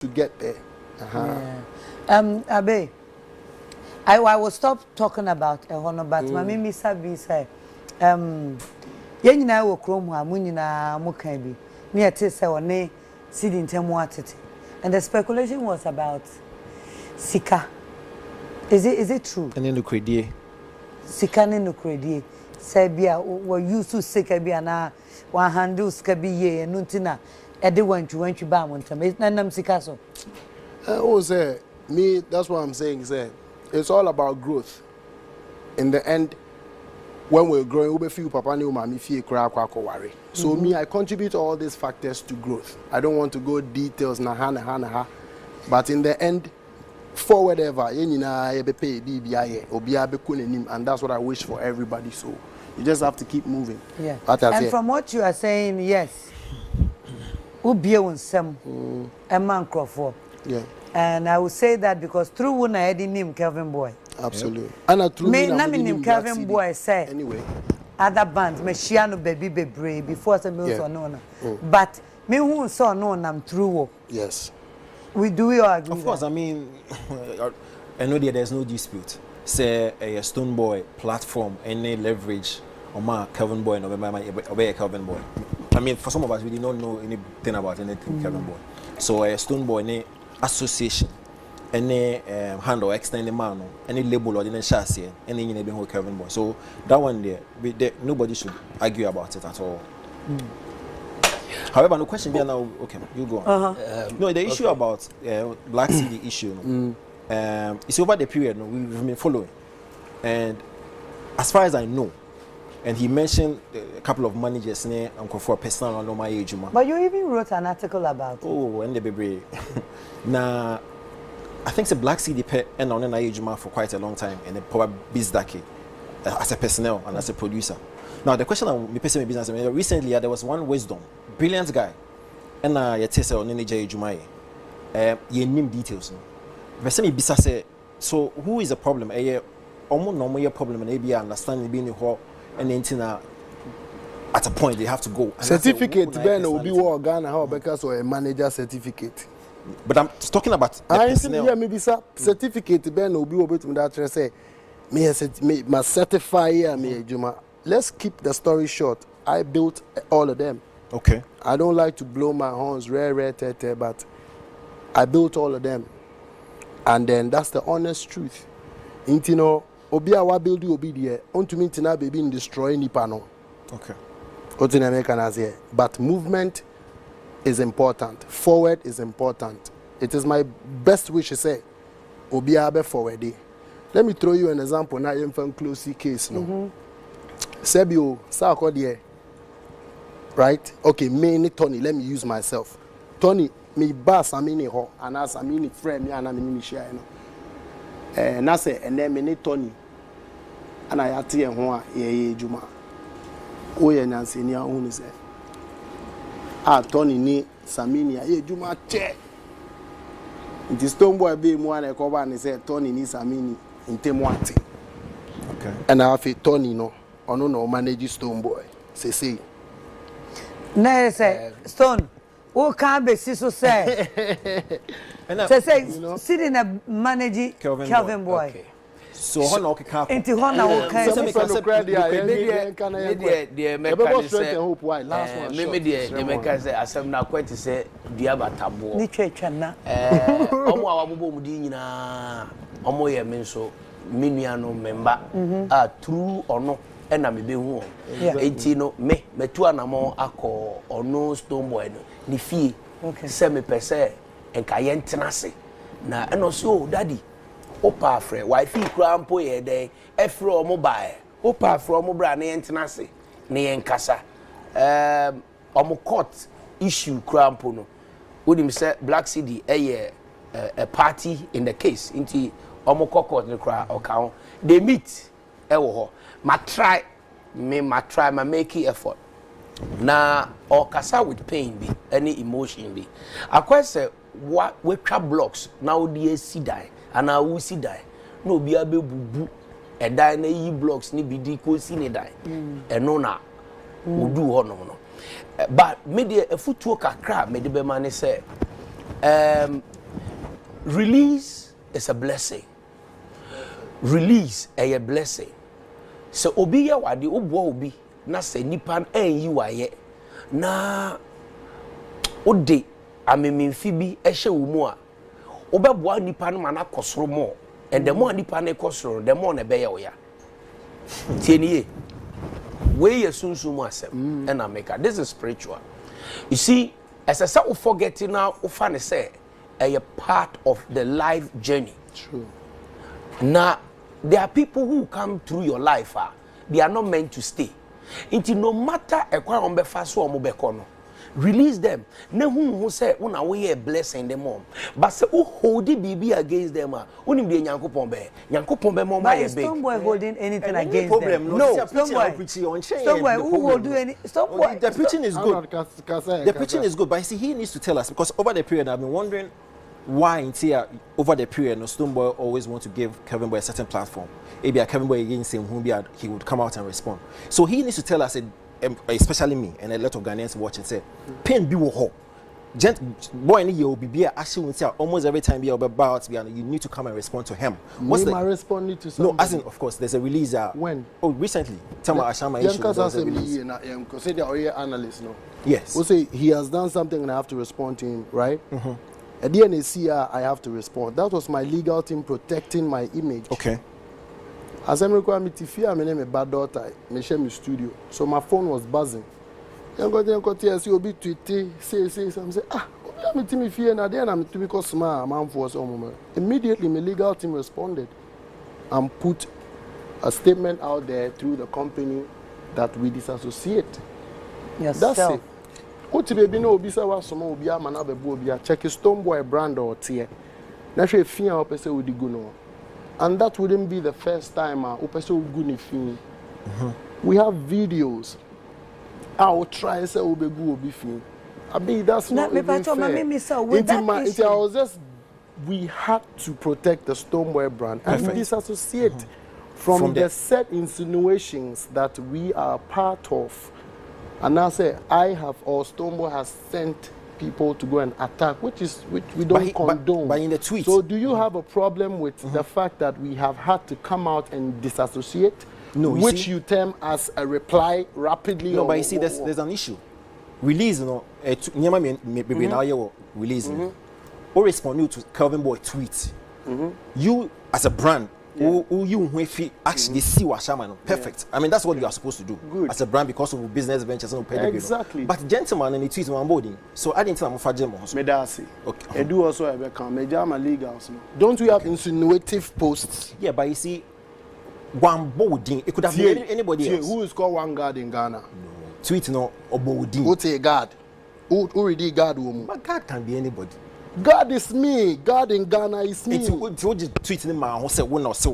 to get there. Abe, I will stop talking about a honor, but my mimi sabi say, yenina wo krom ha munyina mukan bi ne ete say one sidi ntemu atete, and the speculation was about sika. Is it true? And then the credit. Sika ne no credit. Say bia we use to sika bia na one handle sika bi ye no ntina e de wantwi ba montam nanam sika so. Say me, that's what I'm saying. Say it's all about growth. In the end, when we're growing, we feel papa ni mama feel kra worry. So me, I contribute all these factors to growth. I don't want to go details na ha, but in the end, for whatever, and that's what I wish for everybody. So you just have to keep moving. Yeah. And from what you are saying, yes, Ubie unsem a man Crawford. Yeah. And I will say that because through when I had him Kelvynboy. Absolutely. And through him Kelvynboy say anyway. Other bands, me shiano baby brave before some music no. But me who saw no I'm through. Yes. We all agree. Of course, I mean, I know there's no dispute. Say a Stonebwoy platform, any leverage on my Kelvynboy and obey Kelvynboy. I mean, for some of us, we did not know anything about anything Kelvynboy. So a Stonebwoy, any association, any handle, extended man, any label or any chassis, any whole Kelvynboy. So that one there, nobody should argue about it at all. However, no question there now. Okay, you go on. No, the issue about Black CD issue. It's over the period we've been following, and as far as I know, and he mentioned a couple of managers and for personal no my age. But you even wrote an article about it. Oh, and the baby. Now, I think it's a Black CD and on an age for quite a long time, and the probably Bizdaki as a personnel and as a producer. Now the question I'm personal business. Recently, there was one wisdom, brilliant guy, and you tell on any J Jumai. You name details. So who is the problem? Almost normal problem, and maybe understanding being in hall and at a point they have to go. Certificate Ben will be what Ghana how because or a manager certificate. But I'm talking about the personnel. Yeah, maybe certificate Ben will be able to that say me must certify here me Juma. Let's keep the story short. I built all of them. Okay. I don't like to blow my horns, but I built all of them. And then that's the honest truth. Intino, Obia wa build you obedient. On to me tina baby in destroy any panel. Okay. But movement is important. Forward is important. It is my best wish to say, Obia be forward. Let me throw you an example. Now you're from close case. No. Sebio, Sarkodie. Right? Okay, me Tony, let me use myself. Tony, me boss, I mean, and as I mean, friend, me and I mean, share. And I say, and then me Tony, and I had to hear Juma. Oh, yeah, Nancy, near only say, Tony, ni Saminia, ye Juma, che. It is Stonebwoy be more than a cover and say, Tony needs Samini in Temuati. Okay. And I have Tony, no. No manage Stonebwoy. Say. No, say Stone. Who can't be so say? Say, sitting a manage Kelvynboy. Okay. So Hona okay. Into Hona okay. The make say asem na kwenti say dua batabo. Ni twetwa na. Omo awabbo mu di nyina. Omo ye me nso menua no member true or no na me be hu enti no me metu anamo akọ ono Stonebwoy no ni fie se me pese enka ye ntenase na eno so daddy opa afre wife kura mpo ye den efre omo bae opa afre omo bra na ye ntenase na ye nkasa omo court issue kura mpo no wodim say Black CD a party in the case enti omo court ni kura oka they meet ewo ho ma try my make effort na or kasa with pain be any emotion be akwa say what we twa blocks now the see die and I will see die no be abebubu e die na yi blocks ni bi di ko si ni die e no na odu ho no but me de afutuo kakra me de be ma ne say release is a blessing. Release a blessing. So obi ya wade obo obi na se nipa enyi waye na ode amememfi bi ehye wo mu a obeboa nipa no mana kosoro mo and the more nipa na kosoro the more na be ya oya tieniye we yesunsumu asem and ameka. This is spiritual. You see, as I say, we forget now, we find say a part of the life journey. True. Now, there are people who come through your life, they are not meant to stay. Until no matter a kwa ombe faso omobekono, release them. Ne who say una we a blessing them mom. But say who hold the baby against them, unim de Nyankopon be. Nyankopon be mom by big. Stonebwoy holding anything against them. No, Stonebwoy who will do any Stonebwoy. The preaching is good. The preaching is good, but you see, he needs to tell us, because over the period I've been wondering why in here over the period Stonebwoy always want to give Kelvynboy a certain platform. Maybe a Kelvynboy against him whom he would come out and respond. So he needs to tell us, especially me and a lot of Ghanaians watch and say, pain be wo boy any you be actually say almost every time you about you need to come and respond to him. What's the responding to something? No, as in of course there's a release when? Oh, recently. Tell me Ashama issue. Because they are analyst no. Yes. We'll say he has done something and I have to respond to him, right? At the NACR, I have to respond. That was my legal team protecting my image. Okay. As I'm required to fear, my name is bad daughter. I share my studio, so my phone was buzzing. I got here, see, be tweety, say, some say, I'm to me fear, and then I'm to because smart, man for some moment. Immediately, my legal team responded and put a statement out there through the company that we disassociate. Yes, that's it. What baby no bisa wa some obi ama na bebu obi a check Stonebwoy brand or tie. Na hwe fia opese odi gu no. And that wouldn't be the first time opese ogu ni fi. We have videos. I will try say obegu obi fi. Abi that's not even fair. We had to protect the Stonebwoy brand and disassociate from the set insinuations that we are part of. And now say I have or Stonebwoy has sent people to go and attack, which we don't condone. But in the tweet. So do you have a problem with the fact that we have had to come out and disassociate? No, which you term as a reply rapidly. No, but you see, there's an issue. Release, maybe now you release. Or respond to Kelvynboy tweet. You as a brand. Who you actually see what shaman perfect. I mean that's what you are supposed to do as a brand because of business ventures and pedigree. Exactly. But gentleman and it is on boarding. So I didn't tell him for gem. Medasi. Okay. I do also have a come. Majama legals. Don't we have insinuative posts? Yeah, but you see, one boarding. It could have been anybody else. Who is called one guard in Ghana? No. Tweet no or boarding. What's a guard? Who really guard woman? But God can be anybody. God is me. God in Ghana is me. It's tweeting man who said one or so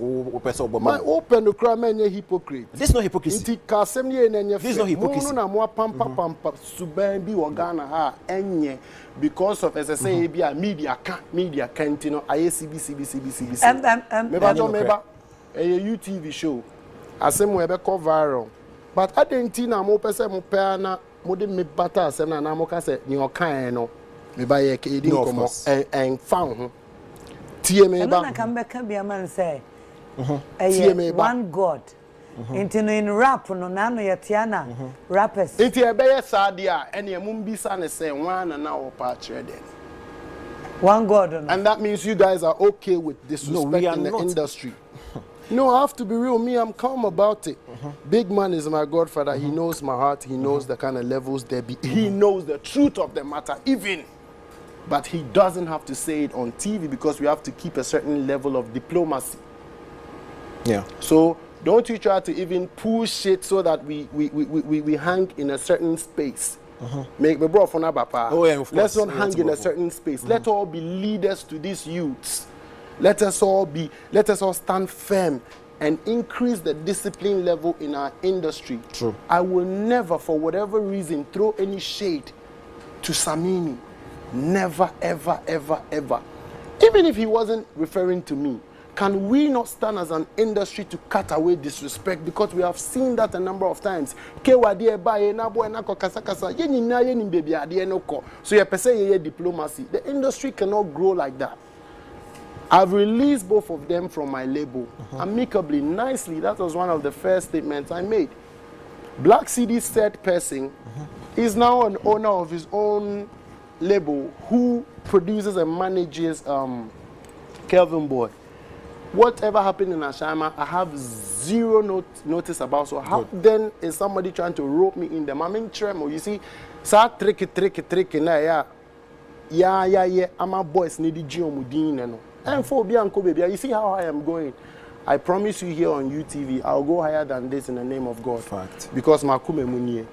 my open the crime and hypocrite. This is not hypocrisy. This is not hypocrisy. No more pampa suben bi wa Ghana ha enye because of as I say media can't you know ICB. Meba a UTV show. Asem we be go viral. But I didn't know mo pese mo pe na mo de me bata asem na mo ka say ni o kan no. Me buy a kid and found tie me ba. I come back and be a man say one God. In rap no nano ya tiana rappers. It e be sadia and ye mumbisa ne say one and now patch then. One God. And that means you guys are okay with disrespect in the industry. No, I have to be real. Me, I'm calm about it. Big man is my godfather. He knows my heart. He knows the kind of levels there be. He knows the truth of the matter, even. But he doesn't have to say it on TV because we have to keep a certain level of diplomacy. Yeah. So don't you try to even push it so that we hang in a certain space. Make me bro for papa. Oh, yeah, of course. Let's not hang in a certain space. Let all be leaders to these youths. Let us all stand firm and increase the discipline level in our industry. True. I will never, for whatever reason, throw any shade to Samini. Never, ever, ever, ever. Even if he wasn't referring to me, can we not stand as an industry to cut away disrespect? Because we have seen that a number of times. So your diplomacy. The industry cannot grow like that. I've released both of them from my label amicably, nicely. That was one of the first statements I made. Black City's third person is now an owner of his own label who produces and manages Kelvynboy. Whatever happened in Ashama, I have zero notice about. So how then is somebody trying to rope me in them? I'm in tremor. You see, so tricky. Nah, yeah. I'm a boys need the geomudin. And for Bianco baby, you see how I am going. I promise you here on UTV, I'll go higher than this in the name of God. Fact. Because Makume Munye.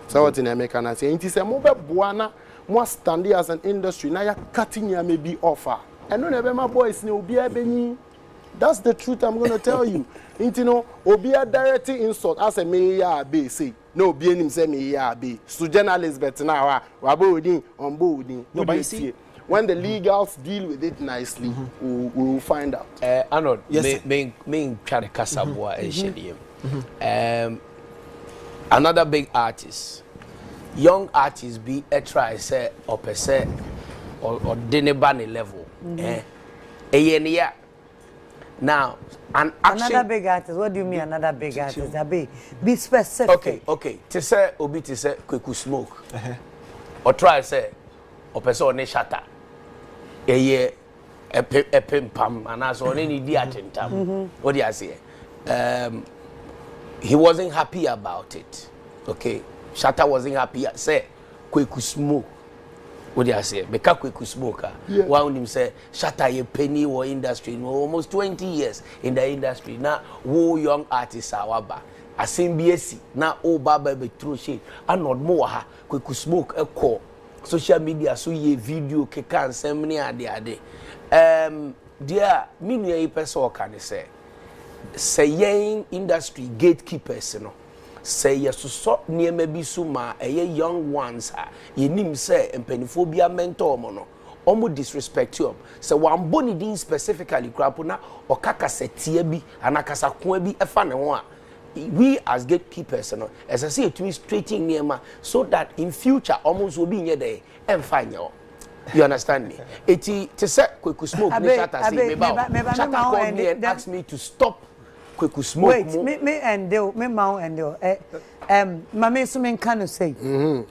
So what in America I say? It is a mobile buana more standing as an industry. Now you're cutting your maybe offer. And no never my boys will be a benny. That's the truth I'm gonna tell you. You know, Obia directly insult as a mayor be say. No, be him say mayor be. So journalists better now. Waboding on boarding. No, but you see, when the legals deal with it nicely, we will find out. Arnold, yes, me try to Casabua another big artist, young artists be a try say or per se or dinebani level. Now, an action. Another big artist. What do you mean another big artist? Be specific. Okay. To say obi to say quick smoke. Or try say or person ne shatter. A pim pam and as on any diatentam. What do you say? He wasn't happy about it. Okay. Shatter wasn't happy. Say quick smoke. What do you say? Because quick smoker. One him say Shatter a penny or industry almost 20 years in the industry. Now wo young artists are back. I seen BSc now oh baba be through shit. And not more ha quick smoke a call. Social media so ye video ke kan semni ade. Dear many person can say yen industry gatekeepers no. Say yes to so near maybe suma a young ones ye nim say empeniphobia mentor mono almost disrespect you so one boni din specifically crapuna or kaka setie bi anakasa ko bi efa ne ho a we as gatekeepers no as I say to me straighten near ma so that in future almost will be near there and find you. You understand me? Eti to say quick smoke me shata say me ba shata called me and asked me to stop quick smoke. Wait, me and deal, me mount and deal. Mama so men can say.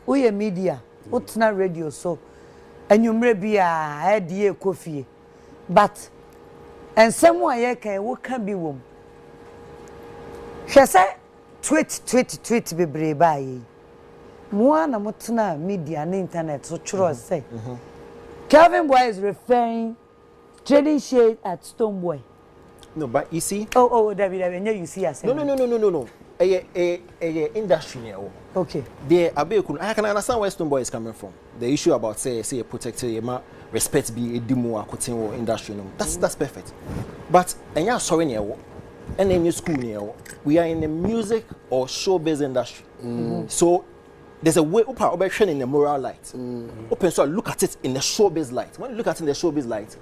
We media, utna radio so. And you may be a dear coffee. But and someone ye can be womb. She said tweet be brave by. Mwana mutna media and internet so true say. Kelvynboy is referring trading shade at Stonebwoy. No, but you see. David, you see us. No. A industry now. Okay. I can understand where Stonebwoy is coming from. The issue about say a protector, respect be a demo or industry. That's perfect. But and you're sorry now. And in your school now, we are in the music or showbiz industry. So there's a way up in the moral light. Open so look at it in the showbiz light. When you look at it in the showbiz light.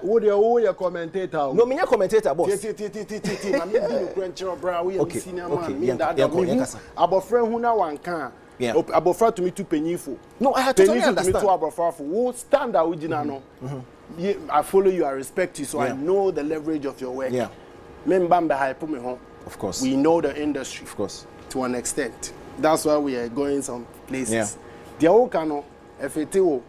What your commentator? No, me commentator, boss. About friend who now one can. About friend to me to pennyful. No, I had to understand. Who stand out with no. I follow you, I respect you, so I know the leverage of your work. Of course. We know the industry. Of course. To an extent. That's why we are going some places. The old cano, FATO.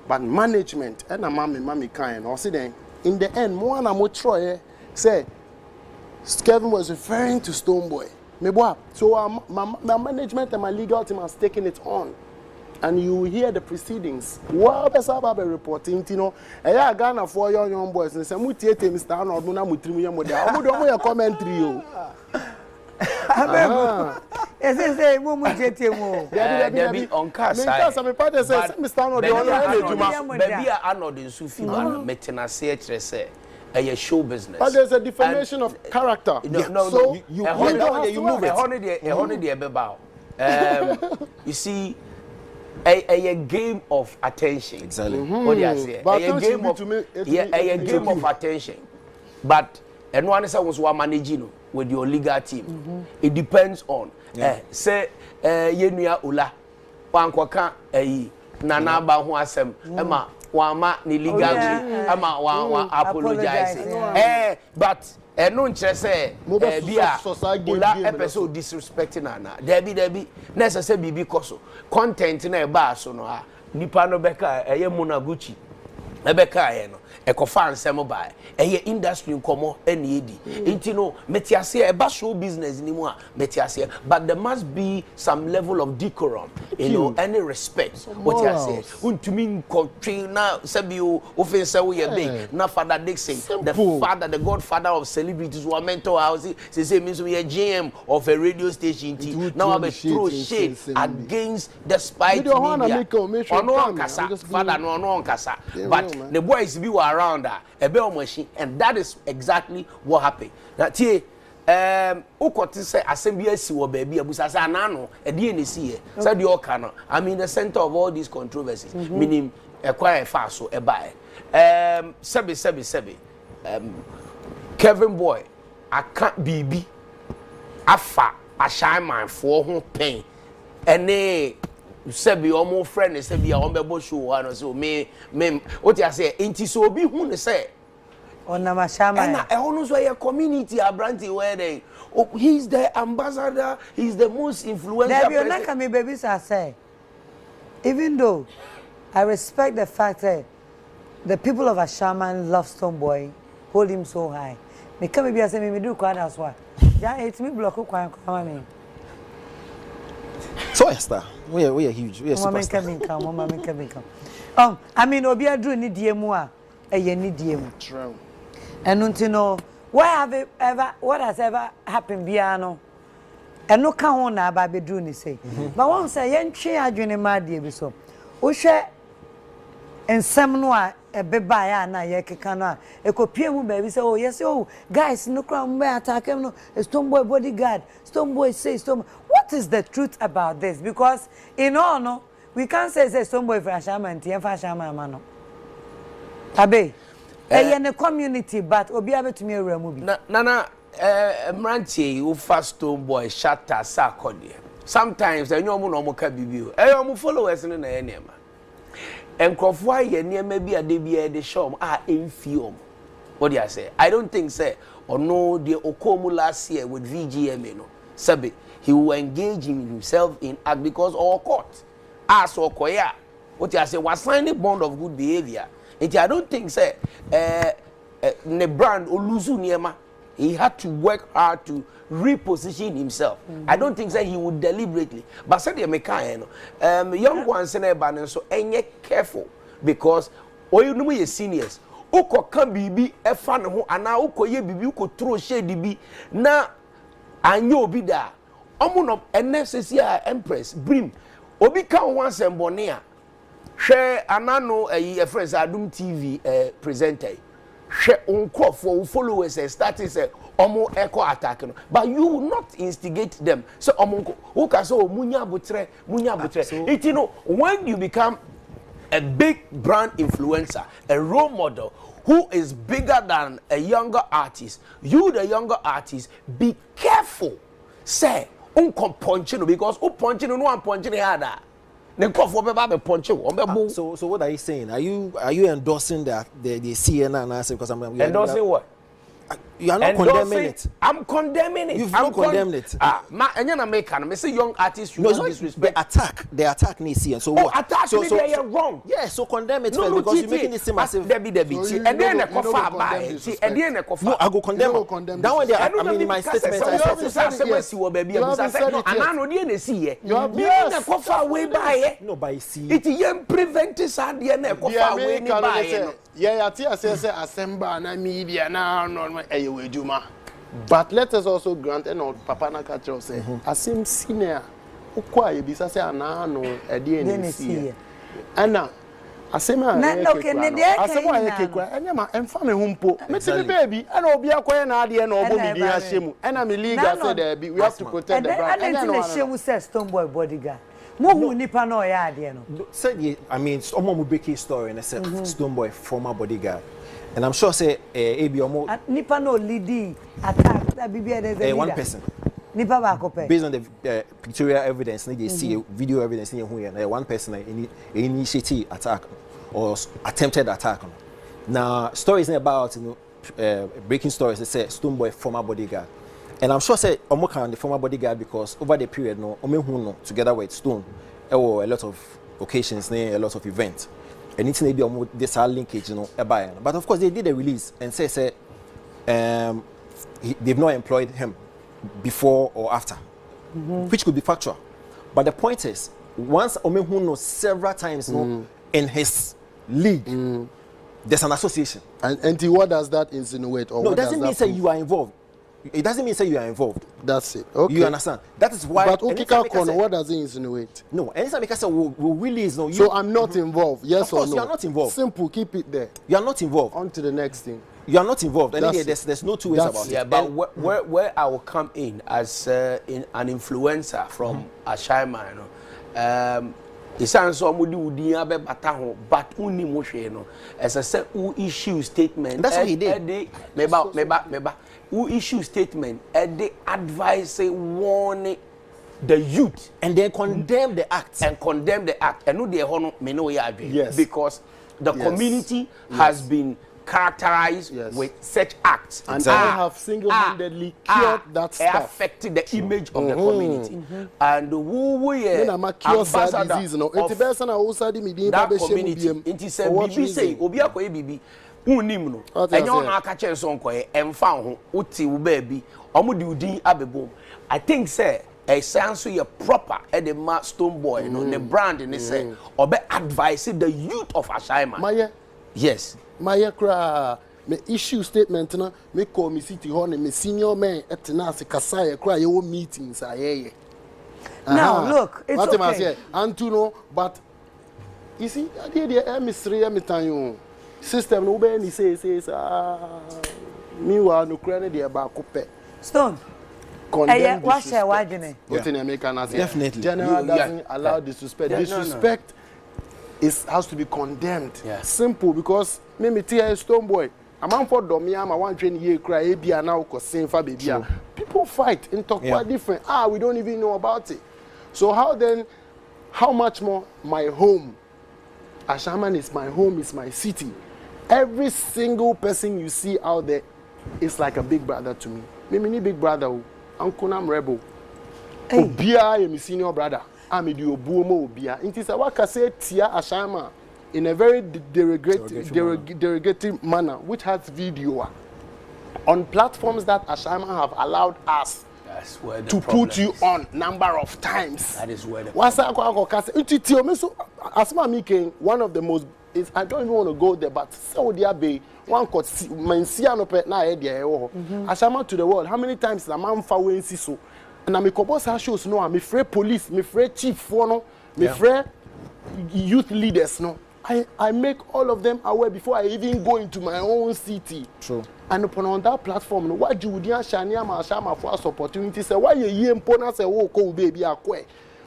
But management and a mommy kind or see then in the end more and more Troy say Kevin was referring to Stonebwoy. So my management and my legal team has taken it on. And you hear the proceedings. What is about reporting, you know? I got 4 young boys and say, Mr. Arnold, Muna commentary. Say mumu jetemo. Debi on cast. Me partner says Mr. Arnold Baby Arnold in Sufi man metena say say a show business. But there's a defamation of character. No. You move it. You see a game of attention. Exactly. What do you say? A game of attention. But and one is was managing with your legal team. It depends on say yenua ula wankwaka nana ba ho asem ema wama ni legally ama wa apologize but no nkyerɛ sɛ bia ola episode disrespecting na debi na sɛ bibi koso content na ba so no a nipa no beka Munaguchi ebeka no ekofa nsɛm ba industry nkomo ene edi enti no metiase eba show business ni mu a metiase but there must be some level of decorum any respect what you say untumi nkotwe na sabi o offense we big na Father Dixon the godfather of celebrities who are mental house say means we a GM of a radio station now I throw shade against the spite media ono kasa father no kasa but the boys be around machine, and that is exactly what happened. Now, tie, ukote say assembly si wo baby abusa say anano e die ne si e say the okano I'm in the center of all these controversies meaning ekwa e fa so e bae sebi Kelvynboy aka bibi afa ashaiman for ho pen ene sebi omo friend sebi a ombebo show ano so me what you say enti so obi hu ne say ona mashama na e hono so ye community abranti where they he's the ambassador, he's the most influential person. Me baby say even though I respect the fact that the people of Ashaman love Stonebwoy, hold him so high. Me come be say me do quite as well. Yeah, it's me block kwa me. So Esther, we are huge. We are superstar. Mama come. I mean obi adru ni die mu a eye ni die mu. True. And until no, what has ever happened biano? And no can on na ba bedru ni say. But one say yen twe adwene ma de bi so. Wo hwe ensem no a ebeba ya na ye keka no a ekopie mu ba bi say oh yes oh guys no kra mu attack him no Stonebwoy bodyguard Stonebwoy say Stonebwoy. What is the truth about this? Because in all no we can't say Stonebwoy for Ashama and TF Ashama mano. Abe in the community but obi abetumi ewura mu bi. Na mrantie you fast Stonebwoy shatter sakode. Sometimes enyo mu no mo ka bibio. Eyo mo followers no na enema. Enkrofo aye niema bi ade bi de show enfie what do I say? I don't think say or no the okomu last year with VGM no. Sabe he will engage himself in act because all court as okoya what I say was signing bond of good behavior. And I don't think say ne brand oluzu niema he had to work hard to reposition himself. I don't think that he would deliberately. But say the mechanic, young ones in a banner so enye careful because you know your seniors. Uko kan bibi e fan ho ana uko ye bibi uko throw shade bi na anyo obi da. Omo no NFCC Empress Brim obi kan wan sembone a hwe anano a friends Adum TV presenter hwe unkofo followers starting say omo echo attack no but you will not instigate them so omo who can say munya butre it you know when you become a big brand influencer a role model who is bigger than a younger artist you the younger artist be careful say unko punching because who punching no one punching harder. So what are you saying? Are you endorsing that the CNN answer because I'm endorsing what? You are not condemning it. I'm condemning it. You've not condemned it. I say young artists should not disrespect. The attack needs CNN. So what? Attack so they are wrong. Yes, so condemn it first because you're making it seem as if Debbie. And then a coffee by and then a coffee. No, I go condemn that one. I mean, in my statement, I said you baby. I said, and I know the see you have a coffee away by no by see it. You prevent this and the coffee away by. Yeah, I say assemble na media na no ejuma. But let us also grant and Papa na catch say asim senior ukwa e bisa say ana no e de ni see. Ana asema na okay ne de asema ye kekwa enya ma emfa me humpo. Me ti baby ana obi akoye na ade na obo mi din ahyemu. Ana me legal say there be we have to protect the brand. Ana no ahyemu say Stonebwoy bodyguard. Mo nipa no ya ade no. Said I mean omo mo break his story and say Stonebwoy former bodyguard. And I'm sure say AB omo nipa no leading attack that bibia there one person. Nipa ba kope. Based on the pictorial evidence they see video evidence in here one person initiate attack or attempted attack. Now, stories about breaking stories. They say Stonebwoy former bodyguard, and I'm sure say Omoka the former bodyguard because over the period no Omehuno together with Stone, there were a lot of occasions, a lot of events, and it's maybe this linkage, but of course they did a release and say they've not employed him before or after, which could be factual. But the point is, once Omehuno several times in his league, there's an association. And what does that insinuate? Or no, it doesn't mean say you are involved. It doesn't mean say you are involved. That's it. Okay. You understand? That is why. But Okika Kono, what does it insinuate? No, anytime I say we release, no. So I'm not involved. Yes of course, or no? You are not involved. Simple. Keep it there. You are not involved. On to the next thing. You are not involved. And anyway, there's no two ways about it. Yeah, but where I will come in as in an influencer from Ashaiman, it sounds so mudi udi abe bataho, but uni moshe no. As I said, who issue statement. That's what he did. Meba. Who issue statement? They advise warn the youth and they condemn the act. And no they hono me know ya. Yes. Because the community has been characterized with such acts, and I have single-handedly cured that stuff. Affected the image of the community, and who we ambassador disease, no? of that community. It is a BB say, Obia ko BB, unim no. Enyo na aka chen so nkoye, emfa ho, uti wo baby, omo di udin abebo. I think say a sense you proper at the Stonebwoy, no, the brand in say, obe advise the youth of Ashaiman. Yes. My me issue statement na me call me city hall me senior man etna se kasa cry your meetings aye. Now look, it's what okay. Antuno, but you see, I did the mystery time system no be ni say me wa no cry dey about coupe. Stone. What's your wagene? What in America na say? Definitely. General doesn't allow disrespect. Disrespect has to be condemned. Simple, because me tia Stonebwoy. A man for Domia, I want train ye cry, Abia now, cause same for baby. People fight and talk quite different. We don't even know about it. So how much more my home? Ashaiman is my home, is my city. Every single person you see out there is like a big brother to me. Me big brother, Uncle I'm rebel. Obia, I'm senior brother. I'm a duobuomo obia. It is a waka say tia Ashaiman in a very derogatory manner, which has video on platforms that Ashaiman have allowed us to put you on number of times. That is where the one of the most is, I don't even want to go there, but Saudi Arabia one could see Ashaiman to the world. How many times a man found so? And I'm a couple of shows, no, I'm afraid police, I'm afraid chief, no, I'm afraid youth leaders, no. I make all of them aware before I even go into my own city. True. And upon that platform, no, what you would shania Ashaiman for us opportunity say, why you impona say, oh, go baby, akwe.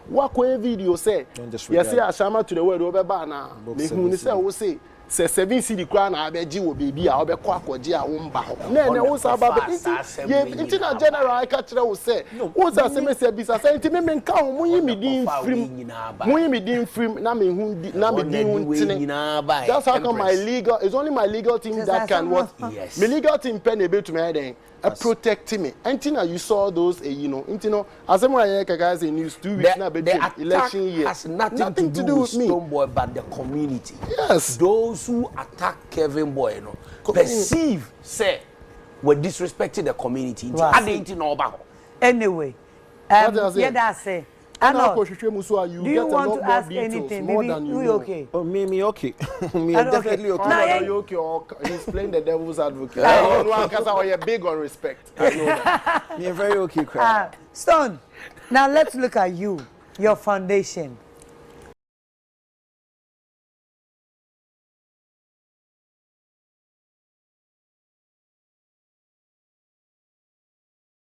What video say? Yes, Ashaiman to the world over bana. Me who say, oh, say 7 city crown abeji wo baby a obe kwa kwaji a womba na wo sa baba inti na general I catch wo say wo sa se me say bisa say inti me nka ho mo yimi din frim na me hu na me din huntine. That's how come my legal, it's only my legal team that can what. Yes. My legal team pen able to me then protect me. Until you saw those as someone guys in news 2 weeks now election year has nothing to do with me, Stonebwoy, but the community. Yes. Those who attack Kelvynboy, perceive say we're disrespecting the community. Anyway, that's it. Do you want to ask anything? Maybe you okay? Oh, me okay. Me definitely okay. Are you okay? Or he's playing the devil's advocate. Because I big on respect. I know that. Me very okay. Stone. Now let's look at you, your foundation.